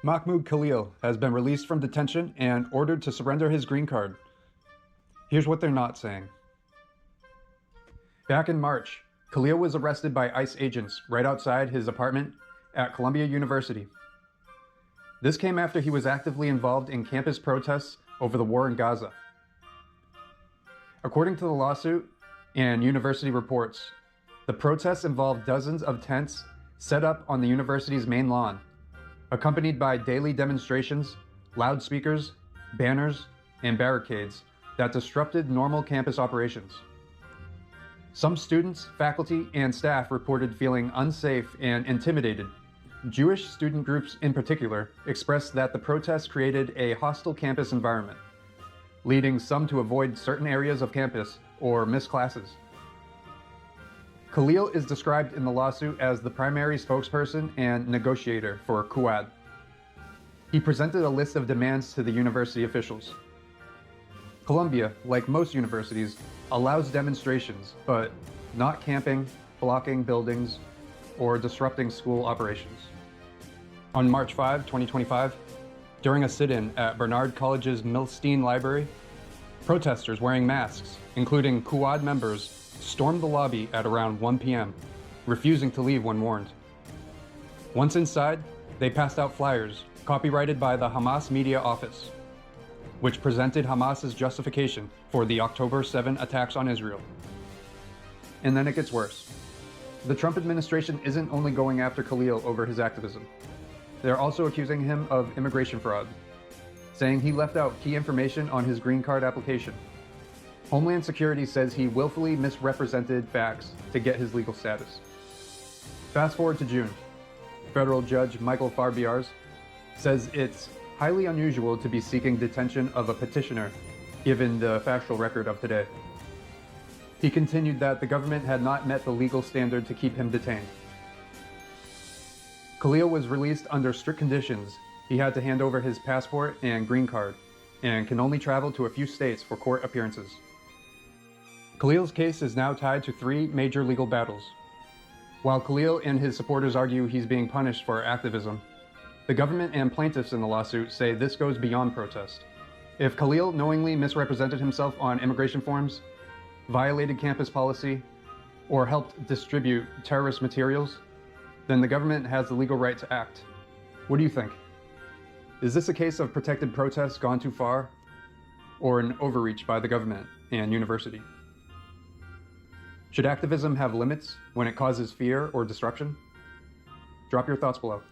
Mahmoud Khalil has been released from detention and ordered to surrender his green card. Here's what they're not saying. Back in March, Khalil was arrested by ICE agents right outside his apartment at Columbia University. This came after he was actively involved in campus protests over the war in Gaza. According to the lawsuit and university reports, the protests involved dozens of tents set up on the university's main lawn, accompanied by daily demonstrations, loudspeakers, banners, and barricades that disrupted normal campus operations. Some students, faculty, and staff reported feeling unsafe and intimidated. Jewish student groups in particular expressed that the protests created a hostile campus environment, leading some to avoid certain areas of campus or miss classes. Khalil is described in the lawsuit as the primary spokesperson and negotiator for Quad. He presented a list of demands to the university officials. Columbia, like most universities, allows demonstrations, but not camping, blocking buildings, or disrupting school operations. On March 5, 2025, during a sit-in at Bernard College's Milstein Library, protesters wearing masks, including Quad members, stormed the lobby at around 1 p.m., refusing to leave when warned. Once inside, they passed out flyers copyrighted by the Hamas Media Office, which presented Hamas's justification for the October 7 attacks on Israel. And then it gets worse. The Trump administration isn't only going after Khalil over his activism. They're also accusing him of immigration fraud, saying he left out key information on his green card application. Homeland Security says he willfully misrepresented facts to get his legal status. Fast forward to June. Federal Judge Michael Farbiars says it's highly unusual to be seeking detention of a petitioner, given the factual record of today. He continued that the government had not met the legal standard to keep him detained. Khalil was released under strict conditions. He had to hand over his passport and green card, and can only travel to a few states for court appearances. Khalil's case is now tied to 3 major legal battles. While Khalil and his supporters argue he's being punished for activism, the government and plaintiffs in the lawsuit say this goes beyond protest. If Khalil knowingly misrepresented himself on immigration forms, violated campus policy, or helped distribute terrorist materials, then the government has the legal right to act. What do you think? Is this a case of protected protest gone too far, or an overreach by the government and university? Should activism have limits when it causes fear or disruption? Drop your thoughts below.